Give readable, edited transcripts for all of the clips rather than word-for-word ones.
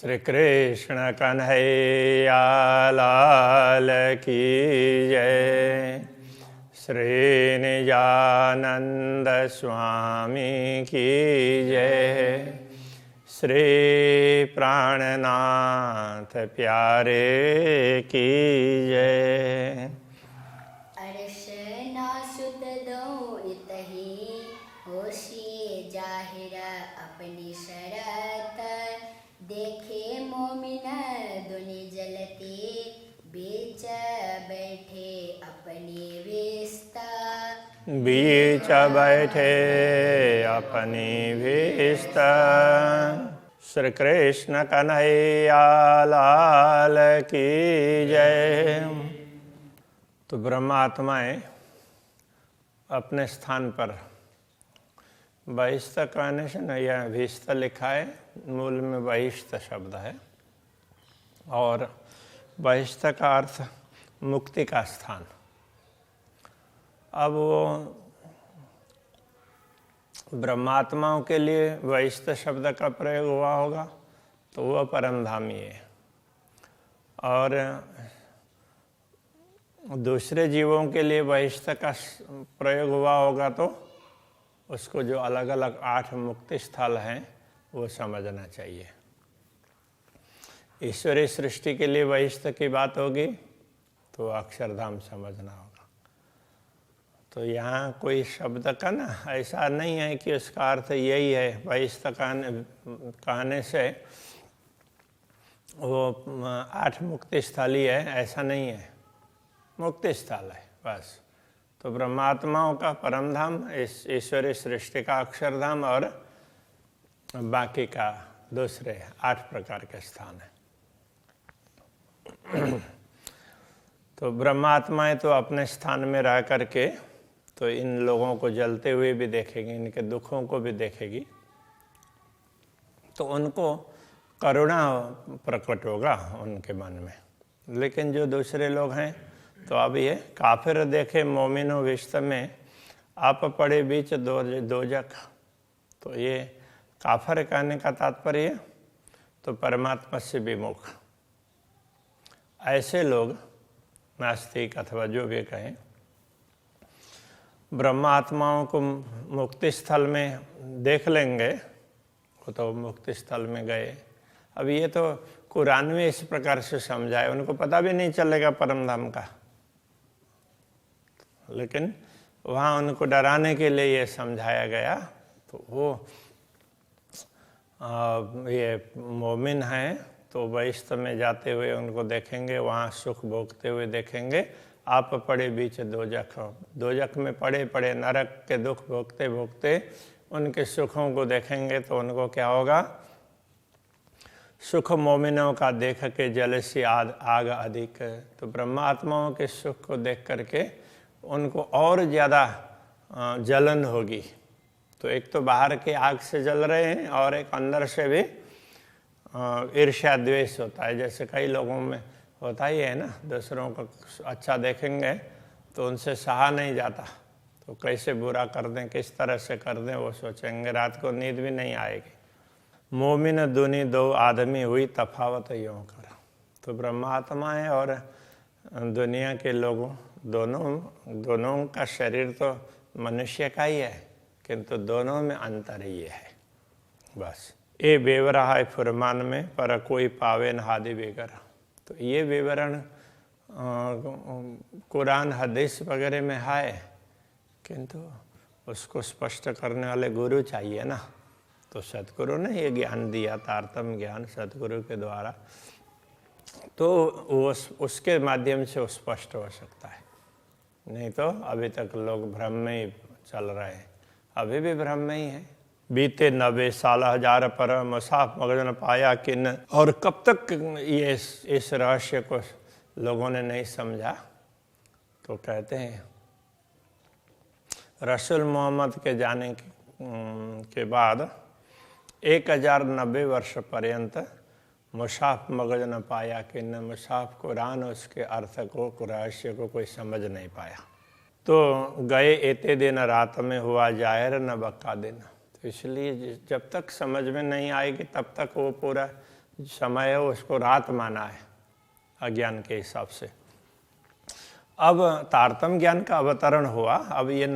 श्री कृष्ण कन्हैया लाल की जय। श्री निजानंद स्वामी की जय। श्री प्राणनाथ प्यारे की जय। अर्शना सुत दो इतही होशिए जाहिर अपनी शरत देखे मोमिन दुनि जलती बीच बैठे अपनी विस्ता बीच बैठे अपनी विस्ता। श्री कृष्ण कन्हैया लाल की जय। तो ब्रह्मात्माएं अपने स्थान पर बहिष्ठ कहने से न, यह भीष्ट लिखा है, मूल में बहिष्ठ शब्द है और बहिष्ठ का अर्थ मुक्ति का स्थान। अब वो ब्रह्मात्माओं के लिए बहिष्ठ शब्द का प्रयोग हुआ होगा तो वह परमधामी है, और दूसरे जीवों के लिए बहिष्ठ का प्रयोग हुआ होगा तो उसको जो अलग अलग 8 मुक्ति स्थल हैं वो समझना चाहिए। ईश्वरीय सृष्टि के लिए बहिष्ठ की बात होगी तो अक्षरधाम समझना होगा। तो यहाँ कोई शब्द का ना ऐसा नहीं है कि उसका अर्थ यही है, बहिष्ठ कहने से वो 8 मुक्ति स्थल ही है, ऐसा नहीं है, मुक्ति स्थल है बस। तो ब्रह्मात्माओं का परमधाम, ईश्वरीय सृष्टि का अक्षरधाम और बाकी का दूसरे 8 प्रकार के स्थान है। तो ब्रह्मात्माएं तो अपने स्थान में रह करके तो इन लोगों को जलते हुए भी देखेगी, इनके दुखों को भी देखेगी, तो उनको करुणा प्रकट होगा उनके मन में। लेकिन जो दूसरे लोग हैं तो अब ये काफिर देखे मोमिनो विश्त में आप पड़े बीच दोजख। तो ये काफिर कहने का तात्पर्य तो परमात्मा से विमुख ऐसे लोग, नास्तिक अथवा जो भी कहें, ब्रह्मात्माओं को मुक्ति स्थल में देख लेंगे, वो तो मुक्ति स्थल में गए। अब ये तो कुरान में इस प्रकार से समझाए, उनको पता भी नहीं चलेगा परमधाम का, लेकिन वहाँ उनको डराने के लिए ये समझाया गया। तो वो ये मोमिन हैं तो बहिष्ठ में जाते हुए उनको देखेंगे, वहाँ सुख भोगते हुए देखेंगे। आप पड़े बीच दोजख, दोजख में पड़े पड़े नरक के दुख भोगते भोगते उनके सुखों को देखेंगे तो उनको क्या होगा? सुख मोमिनों का देख के जल सी आग अधिक। तो ब्रह्मात्माओं के सुख को देख करके उनको और ज़्यादा जलन होगी। तो एक तो बाहर के आग से जल रहे हैं और एक अंदर से भी ईर्ष्या द्वेष होता है, जैसे कई लोगों में होता ही है ना, दूसरों को अच्छा देखेंगे तो उनसे सहा नहीं जाता, तो कैसे बुरा कर दें, किस तरह से कर दें वो सोचेंगे, रात को नींद भी नहीं आएगी। मोमिन दुनी दो आदमी हुई तफावत यूँ कर। तो ब्रह्मात्माएं और दुनिया के लोगों दोनों का शरीर तो मनुष्य का ही है, किंतु दोनों में अंतर ही है बस। ये बेवरा है फुरमान में पर कोई पावे न हादि बेगर। तो ये विवरण कुरान हदीस वगैरह में है, किंतु उसको स्पष्ट करने वाले गुरु चाहिए ना। तो सतगुरु ने ये ज्ञान दिया, तारतम्य ज्ञान सतगुरु के द्वारा, तो वो उसके माध्यम से वो स्पष्ट हो सकता है। नहीं तो अभी तक लोग भ्रम में ही चल रहे हैं, अभी भी भ्रम में ही है। बीते 90 साल हजार पर मुसाफ मगन पाया किन। और कब तक ये इस रहस्य को लोगों ने नहीं समझा? तो कहते हैं रसूल मोहम्मद के जाने के बाद 1090 वर्ष पर्यंत मुसाफ मगज न पाया कि न मुसाफ कुरान उसके अर्थ को, रहस्य को कोई समझ नहीं पाया। तो गए एते दिन रात में हुआ जाहिर न बक्का दिन। तो इसलिए जब तक समझ में नहीं आएगी तब तक वो पूरा समय है उसको रात माना है अज्ञान के हिसाब से। अब तारतम्य ज्ञान का अवतरण हुआ। अब ये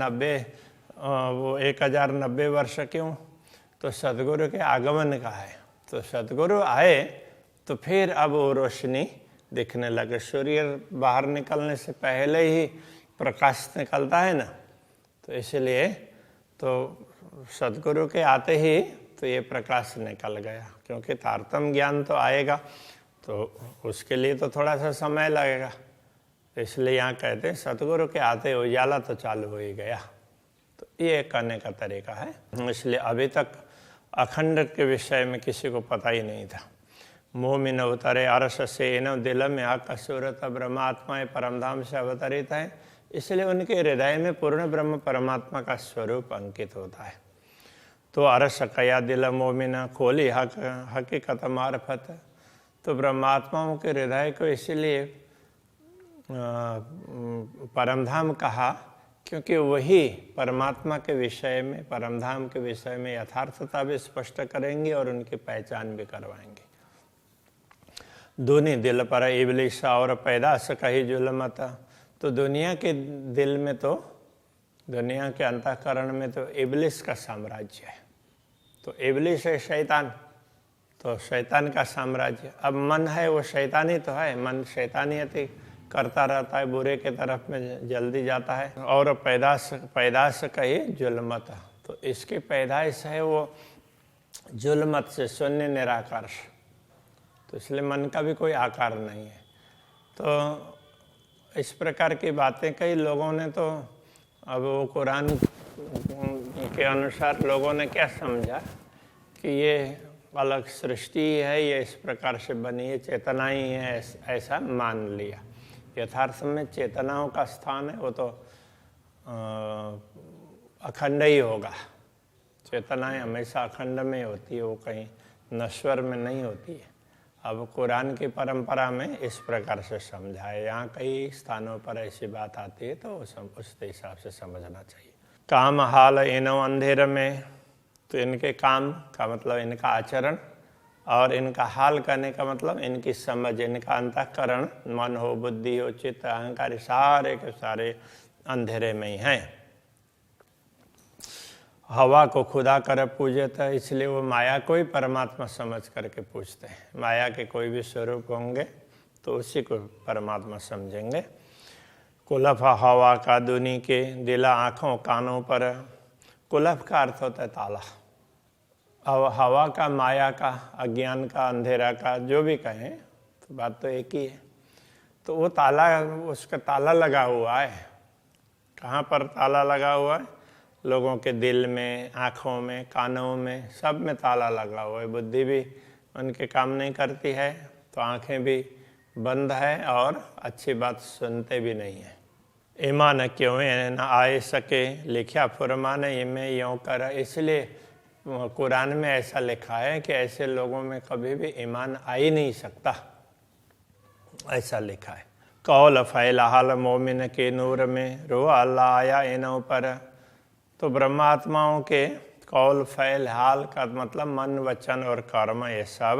1090 वर्ष क्यों? तो सदगुरु के आगमन का है। तो सदगुरु आए तो फिर अब वो रोशनी दिखने लगे। सूर्य बाहर निकलने से पहले ही प्रकाश निकलता है ना, तो इसलिए तो सदगुरु के आते ही तो ये प्रकाश निकल गया। क्योंकि तारतम्य ज्ञान तो आएगा तो उसके लिए तो थोड़ा सा समय लगेगा, इसलिए यहाँ कहते हैं सतगुरु के आते उजाला तो चालू हो ही गया। तो ये करने का तरीका है। इसलिए अभी तक अखंड के विषय में किसी को पता ही नहीं था। मोह में न उतरे अरस से इन दिल में आकसूरत ब्रह्मात्मा परमधाम से अवतरित है, इसलिए उनके हृदय में पूर्ण ब्रह्म परमात्मा का स्वरूप अंकित होता है। तो अरस कया दिल मोमिन खोली हकीकत मार्फत। तो ब्रह्मात्माओं के हृदय को इसीलिए परमधाम कहा क्योंकि वही परमात्मा के विषय में, परमधाम के विषय में यथार्थता भी स्पष्ट करेंगे और उनकी पहचान भी करवाएंगे। दूनी दिल पर इबलिस और पैदाश कही जुलमत। तो दुनिया के दिल में तो, दुनिया के अंतःकरण में तो इबलिस का साम्राज्य है। तो इबलिस है शैतान, तो शैतान का साम्राज्य। अब मन है वो शैतानी तो है, मन शैतानियत ही करता रहता है, बुरे के तरफ में जल्दी जाता है। और पैदाश कही जुल्मत। तो इसकी पैदाइश है वो जुल्मत से, शून्य निराकार से। तो इसलिए मन का भी कोई आकार नहीं है। तो इस प्रकार की बातें कई लोगों ने तो, अब वो कुरान के अनुसार लोगों ने क्या समझा कि ये अलग सृष्टि है, ये इस प्रकार से बनी है, चेतना ही है, ऐसा मान लिया। यथार्थ में चेतनाओं का स्थान है वो तो अखंड ही होगा। चेतनाएं हमेशा अखंड में होती है, वो कहीं नश्वर में नहीं होती है। अब कुरान की परंपरा में इस प्रकार से समझा है। यहाँ कई स्थानों पर ऐसी बात आती है तो उस हिसाब से समझना चाहिए। काम हाल इनो अंधेर में, तो इनके काम का मतलब इनका आचरण, और इनका हाल करने का मतलब इनकी समझ, इनका अंतःकरण, मन हो, बुद्धि हो, चित्त, अहंकार, सारे के सारे अंधेरे में ही हैं। हवा को खुदा कर पूजे था, इसलिए वो माया को ही परमात्मा समझ करके पूछते हैं। माया के कोई भी स्वरूप होंगे तो उसी को परमात्मा समझेंगे। कुलफ हवा का दुनी के दिला आँखों कानों पर। कुलफ का अर्थ होता है ताला। अब हवा का, माया का, अज्ञान का, अंधेरा का, जो भी कहें तो बात तो एक ही है। तो वो ताला, उसका ताला लगा हुआ है। कहाँ पर ताला लगा हुआ है? लोगों के दिल में, आँखों में, कानों में, सब में ताला लगा हुआ है। बुद्धि भी उनके काम नहीं करती है तो आँखें भी बंद है और अच्छी बात सुनते भी नहीं है। ईमान क्यों न आए सके लिखा फुरमान इमें यों कर। इसलिए कुरान में ऐसा लिखा है कि ऐसे लोगों में कभी भी ईमान आ ही नहीं सकता, ऐसा लिखा है। कौल फैला हाल मोमिन के नूर में रो अल्लाह आया इनों पर। तो ब्रह्मात्माओं के कौल फैल हाल का मतलब मन, वचन और कर्म, ये सब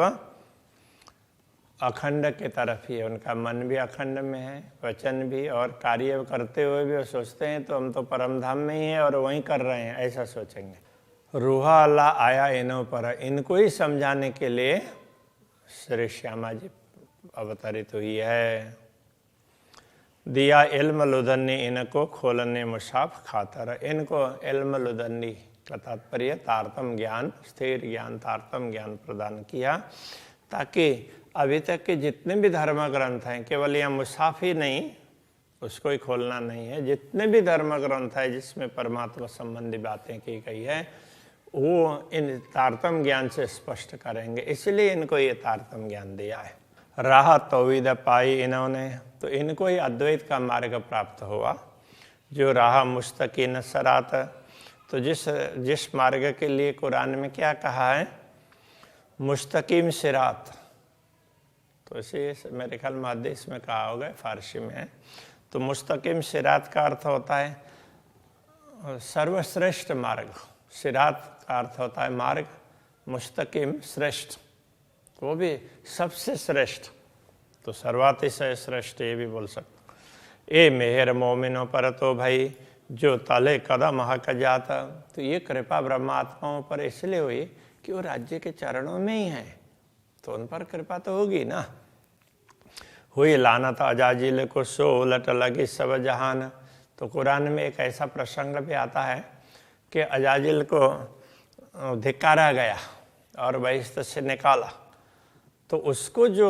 अखंड के तरफ ही है। उनका मन भी अखंड में है, वचन भी, और कार्य करते हुए भी वो सोचते हैं तो हम तो परमधाम में ही हैं और वहीं कर रहे हैं, ऐसा सोचेंगे। रूहा अल्लाह आया इनों पर। इनको ही समझाने के लिए श्री श्यामा जी अवतरित हुई है। दिया इल्म लुदन्नी इनको खोलने मुसाफ खातर। इनको इल्म लुदन्नी का तात्पर्य तारतम ज्ञान, स्थिर ज्ञान, तारतम ज्ञान प्रदान किया, ताकि अभी तक के जितने भी धर्म ग्रंथ हैं, केवल यह मुसाफ ही नहीं, उसको ही खोलना नहीं है, जितने भी धर्म ग्रंथ है जिसमें परमात्मा संबंधी बातें की गई है वो इन तारतम ज्ञान से स्पष्ट करेंगे। इसलिए इनको ये तारतम ज्ञान दिया है। राह तौहीद पाई इन्होंने, तो इनको ही अद्वैत का मार्ग प्राप्त हुआ। जो राह मुस्तकीन सरात, तो जिस मार्ग के लिए कुरान में क्या कहा है? मुस्तकीम सिरात। तो इसे मेरे ख्याल में हदीस में कहा होगा, फारसी में है। तो मुस्तकीम सिरात का अर्थ होता है सर्वश्रेष्ठ मार्ग। सिरात का अर्थ होता है मार्ग, मुस्तकीम श्रेष्ठ। तो वो भी सबसे श्रेष्ठ, तो सर्वातिशय श्रेष्ठ ये भी बोल सकते। ए मेहर मोमिनों पर तो भाई जो तले कदम हक जाता, तो ये कृपा ब्रह्मात्माओं पर इसलिए हुई कि वो राज्य के चरणों में ही है, तो उन पर कृपा तो होगी ना। हुई लानत अजाजिल को सो उलट लगी सब जहान। तो कुरान में एक ऐसा प्रसंग भी आता है कि अजाजिल को धिक्कारा गया और बहिश्त से निकाला, तो उसको जो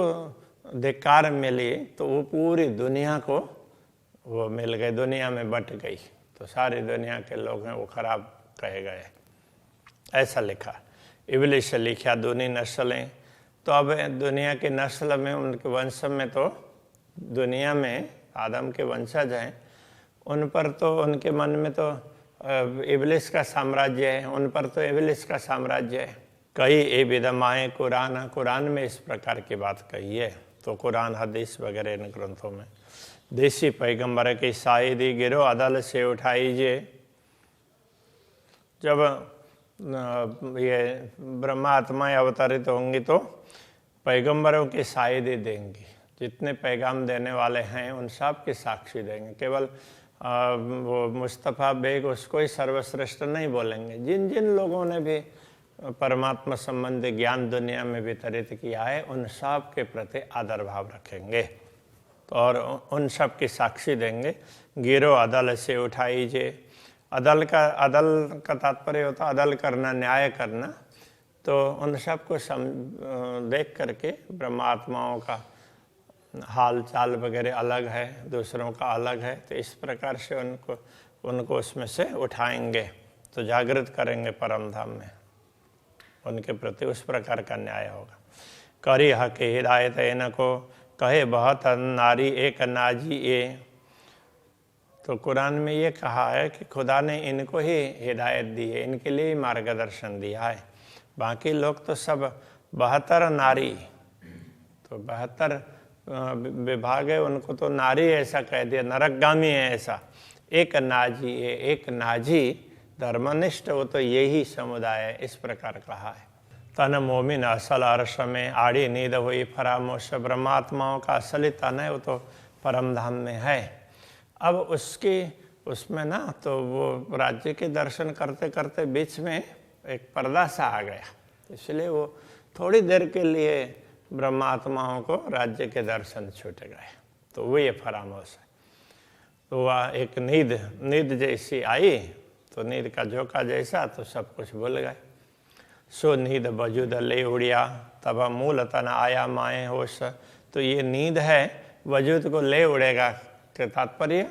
धिक्कार मिली तो वो पूरी दुनिया को वो मिल गई, दुनिया में बट गई, तो सारी दुनिया के लोग हैं वो खराब कहे गए, ऐसा लिखा। इब्लिस लिखा दूनी नस्लें, तो अब दुनिया की नस्ल में उनके वंश में तो दुनिया में आदम के वंशज हैं, उन पर तो उनके मन में तो इब्लिस का साम्राज्य है, उन पर तो इब्लिस का साम्राज्य है। कई ए विदमाए कुरान, कुरान में इस प्रकार की बात कही है। तो कुरान हदीस वगैरह इन ग्रंथों में देसी पैगंबर की शायदी गिरो अदल से उठाइए। जब ये ब्रह्मा आत्माएं अवतरित होंगी तो पैगंबरों की शायदी देंगी, जितने पैगाम देने वाले हैं उन सब की साक्षी देंगे। केवल वो मुस्तफ़ा बेग उसको ही सर्वश्रेष्ठ नहीं बोलेंगे, जिन जिन लोगों ने भी परमात्मा संबंधी ज्ञान दुनिया में वितरित किया है उन सब के प्रति आदर भाव रखेंगे, तो और उन सब की साक्षी देंगे। गिरो अदल से उठाइए। अदल का तात्पर्य होता है अदल करना, न्याय करना। तो उन सब को देख करके ब्रह्मात्माओं का हाल चाल वगैरह अलग है, दूसरों का अलग है, तो इस प्रकार से उनको उसमें से उठाएंगे, तो जागृत करेंगे परम धाम में, उनके प्रति उस प्रकार का न्याय होगा। करी हक हिदायत इनको कहे बहुत नारी एक नाजी ए। तो कुरान में ये कहा है कि खुदा ने इनको ही हिदायत दी है, इनके लिए ही मार्गदर्शन दिया है। बाकी लोग तो सब 72 नारी, तो 72 विभाग है, उनको तो नारी ऐसा कह दिया, नरकगामी है ऐसा। एक नाजी है, एक नाजी धर्मनिष्ठ, वो तो यही समुदाय है, इस प्रकार कहा है। तन मोमिन असल अर्श में आड़ी नींद हुई फरामोश। ब्रह्मात्माओं का असली तन है वो तो परम धाम में है। अब उसमें ना तो वो राज्य के दर्शन करते करते बीच में एक पर्दा सा आ गया, इसलिए वो थोड़ी देर के लिए ब्रह्मात्माओं को राज्य के दर्शन छूट गए, तो वो ये फरामोश है। तो वह एक नींद जैसी आई, तो नींद का झोंका जैसा, तो सब कुछ भूल गए। सो नींद वजूद ले उड़िया तब मूल तन आया माए होश। तो ये नींद है वजूद को ले उड़ेगा के तात्पर्य,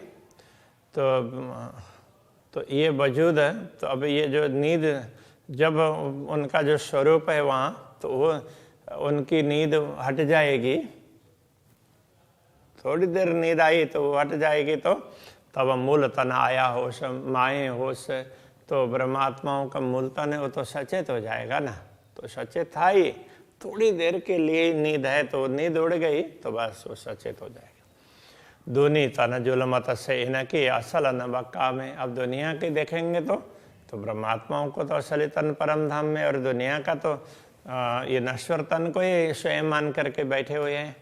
तो ये वजूद है। तो अब ये जो नींद, जब उनका जो स्वरूप है वहाँ, तो वो उनकी नींद हट जाएगी, थोड़ी देर नींद आई तो वो हट जाएगी, तो तब मूल तन आया होश माए होश। तो ब्रह्मात्माओं का मूल तन है वो तो सचेत हो जाएगा ना, तो सचेत था ही, थोड़ी देर के लिए नींद है, तो नींद उड़ गई तो बस वो सचेत हो जाएगा। दूनी तन जुलमत से इनकी असल न बक्का में। अब दुनिया के देखेंगे तो ब्रह्मात्माओं को तो असली तन परम धाम में, और दुनिया का तो ये नश्वर तन को ही स्वयं मान करके बैठे हुए हैं।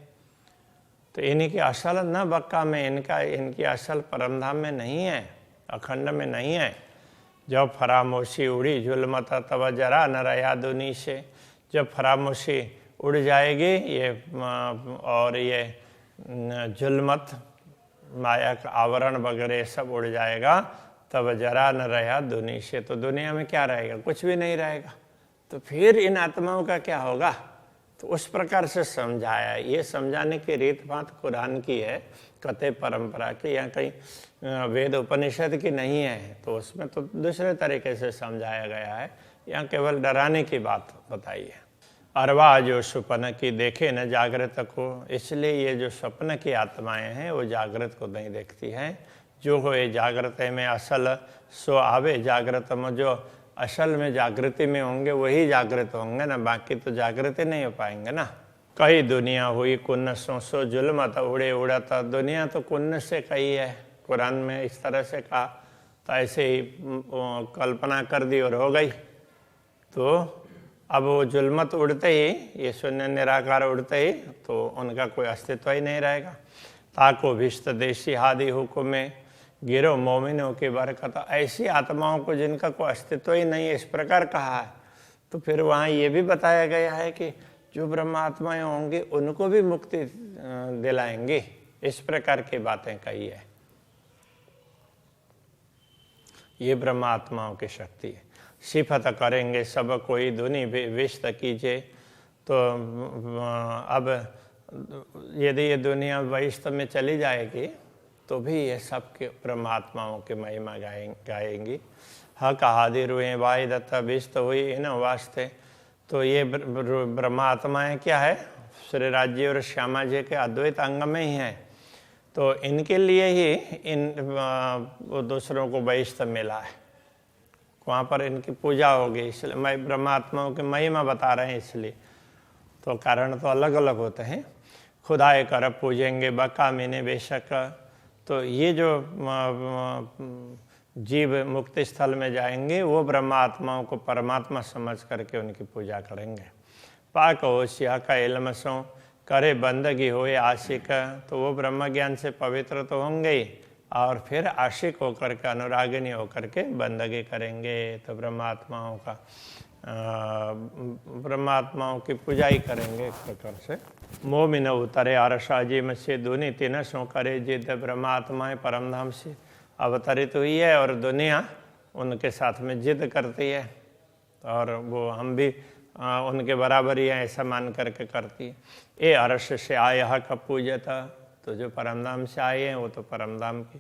तो इन्हीं की असल न बक्का में, इनकी असल परम धाम में नहीं है, अखंड में नहीं है। जब फरामोशी उड़ी जुल्मत तब जरा न रहा दुनी से। जब फरामोशी उड़ जाएगी ये और ये जुल्मत माया का आवरण वगैरह सब उड़ जाएगा, तब जरा न रहा दुनी से। तो दुनिया में क्या रहेगा, कुछ भी नहीं रहेगा। तो फिर इन आत्माओं का क्या होगा, तो उस प्रकार से समझाया। ये समझाने की रीत बात कुरान की है, कते परंपरा की, या कहीं वेद उपनिषद की नहीं है, तो उसमें तो दूसरे तरीके से समझाया गया है। यहाँ केवल डराने की बात बताई है। अरवा जो स्वप्न की देखे न जागृत को, इसलिए ये जो स्वप्न की आत्माएं हैं वो जागृत को नहीं देखती हैं। जो हो ये जागृत में असल सो आवे जागृत में, जो असल में जागृति में होंगे वही जागृत होंगे ना, बाकी तो जागृति नहीं हो पाएंगे ना। कई दुनिया हुई कुन्न सो जुल्मत उड़े उड़ता। दुनिया तो कुन्न से कही है, कुरान में इस तरह से कहा, तो ऐसे ही कल्पना कर दी और हो गई। तो अब वो जुल्मत उड़ते ही, ये शून्य निराकार उड़ते ही, तो उनका कोई अस्तित्व ही नहीं रहेगा। ताको भिष्ट देशी हादि हुकुमे गिरो मोमिनों की बरकत। ऐसी आत्माओं को जिनका कोई अस्तित्व ही नहीं है, इस प्रकार कहा है। तो फिर वहाँ ये भी बताया गया है कि जो ब्रह्मात्माएं होंगी उनको भी मुक्ति दिलाएंगे, इस प्रकार की बातें कही है। ये ब्रह्मात्माओं की शक्ति है। सिफत करेंगे सब कोई धुनि विस्त कीजिए। तो अब यदि ये दुनिया वैष्णव में चली जाएगी तो भी ये सबके परमात्माओं की महिमा गाएंगी। हक हादि रुए वाई दत्ता विस्त हुई इन वास्ते। तो ये ब्रह्मात्माएं क्या है, श्री राज्य और श्यामा जी के अद्वैत अंग में ही है। तो इनके लिए ही वो दूसरों को वैष्णव मिला है, वहाँ पर इनकी पूजा होगी। इसलिए मैं ब्रह्मात्माओं की महिमा बता रहे हैं इसलिए। तो कारण तो अलग अलग होते हैं। खुदाए कर पूजेंगे बका मीने बेशक। तो ये जो जीव मुक्ति स्थल में जाएंगे वो ब्रह्मात्माओं को परमात्मा समझ करके उनकी पूजा करेंगे। पाक होशिया का इल्मसों करे बंदगी होए आशिक। तो वो ब्रह्म ज्ञान से पवित्र तो होंगे ही, और फिर आशिक होकर के, अनुरागिनी होकर के बंदगी करेंगे। तो ब्रह्मात्माओं की पूजा ही करेंगे एक प्रकार से। मोमिन उतरे आरसाजी में से दुनि तीन सो करे जिद ब्रह्मात्माएं परमधाम से अवतरित हुई है, और दुनिया उनके साथ में जिद करती है, और वो हम भी उनके बराबर ही ऐसा मान करके करती है। ए अरश से आय का पूजता। तो जो परमधाम से आए हैं वो तो परमधाम की,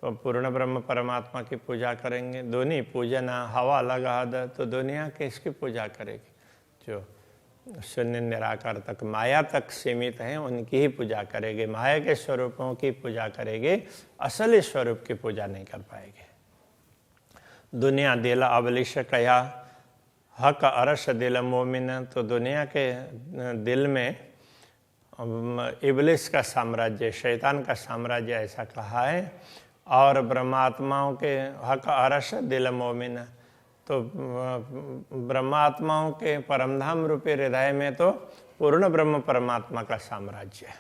तो पूर्ण ब्रह्म परमात्मा की पूजा करेंगे। दुनि पूजना हवा लगा द। तो दुनिया किसकी पूजा करेगी? जो शून्य निराकार तक, माया तक सीमित हैं, उनकी ही पूजा करेंगे। माया के स्वरूपों की पूजा करेंगे, असली स्वरूप की पूजा नहीं कर पाएंगे। दुनिया दिल अबलिश कया हक अरश दिल मोमिन। तो दुनिया के दिल में इबलिस का साम्राज्य, शैतान का साम्राज्य ऐसा कहा है। और ब्रह्मात्माओं के हक अरश दिल मोमिन। तो ब्रह्मात्माओं के परमधाम रूपी हृदय में तो पूर्ण ब्रह्म परमात्मा का साम्राज्य है।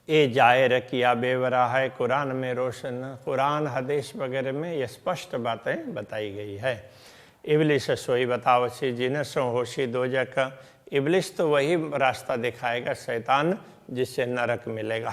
ये जाहिर किया बेवरा है कुरान में रोशन। कुरान हदीस वगैरह में ये स्पष्ट बातें बताई गई है। इबलिस सोई बतावसी जिन सो होशी दोजक। इबलिस तो वही रास्ता दिखाएगा, शैतान, जिससे नरक मिलेगा।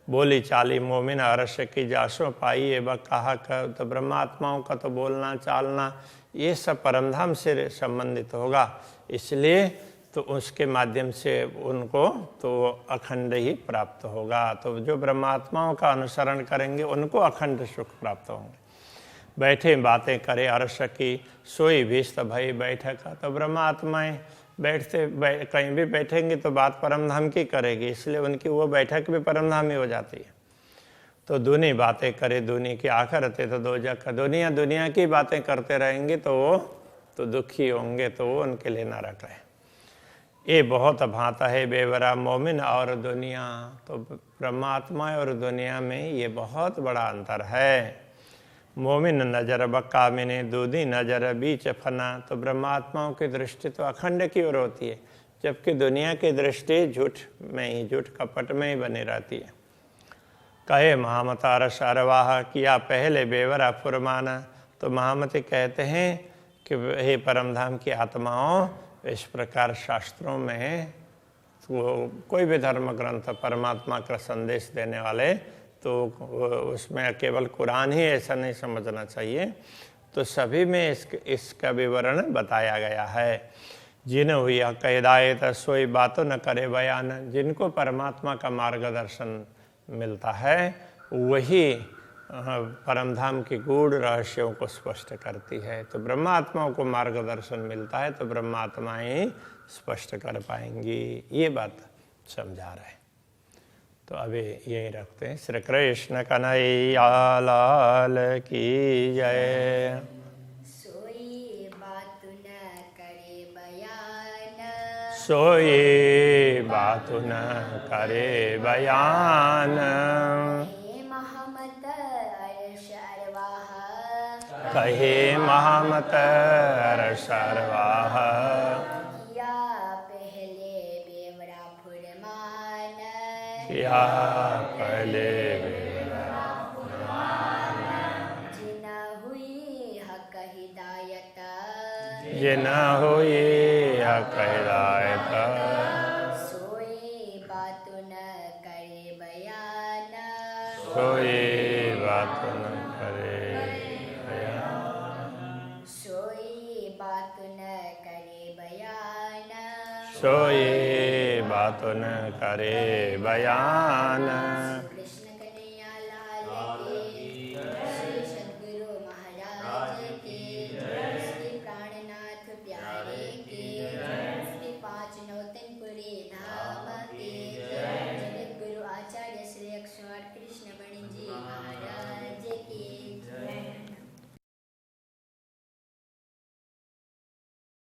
बोली चाली मोमिन अरश की जासो पाई ए कहा कर। तो ब्रह्मात्माओं का तो बोलना चालना ये सब परमधाम से संबंधित होगा, इसलिए तो उसके माध्यम से उनको तो अखंड ही प्राप्त होगा। तो जो ब्रह्मात्माओं का अनुसरण करेंगे उनको अखंड सुख प्राप्त होंगे। बैठे बातें करे अरश की सोई भीष्ट भई बैठक। तो ब्रह्मात्माएं कहीं भी बैठेंगे तो बात परमधाम की करेगी, इसलिए उनकी वो बैठक भी परमधाम ही हो जाती है। तो दुनी बातें करे दुनी की आखिरते तो दोजख। दुनिया की बातें करते रहेंगे तो वो तो दुखी होंगे, तो वो उनके लिए नरक है। ये बहुत भांता है बेवरा मोमिन और दुनिया। तो ब्रह्मात्मा और दुनिया में ये बहुत बड़ा अंतर है। मोमिन नजर बक्का मिने दूधी नजर बीच फना। तो ब्रह्मात्माओं की दृष्टि तो अखंड की ओर होती है, जबकि दुनिया की दृष्टि झूठ में ही, झूठ कपट में ही बनी रहती है। कहे महामता रस अरवाह किया पहले बेवरा फुरमाना। तो महामती कहते हैं कि हे परमधाम की आत्माओं, इस प्रकार शास्त्रों में वो कोई भी धर्म ग्रंथ परमात्मा का संदेश देने वाले, तो उसमें केवल कुरान ही ऐसा नहीं समझना चाहिए। तो सभी में इसका विवरण बताया गया है। जिन हुई हिदायत सोई बातों न करे बयान। जिनको परमात्मा का मार्गदर्शन मिलता है वही परमधाम की गूढ़ रहस्यों को स्पष्ट करती है। तो ब्रह्मात्माओं को मार्गदर्शन मिलता है तो ब्रह्मात्माएं स्पष्ट कर पाएंगी, ये बात समझा रहे हैं। तो अभी यही रखते हैं। श्री कृष्ण कन्हैया लाल की जय। सोई बात न करे बयान। सोई बात न करे बयान। कहे महमत अर्श अरवाह। कहे महमत अर्श अरवाह। या पहले जिना हुई हक हिदायत जिना हुई हक हिदायत सोई बात न करे बयान कोई बात न करे सोई बात न करे बयान सोई बात न करे बयान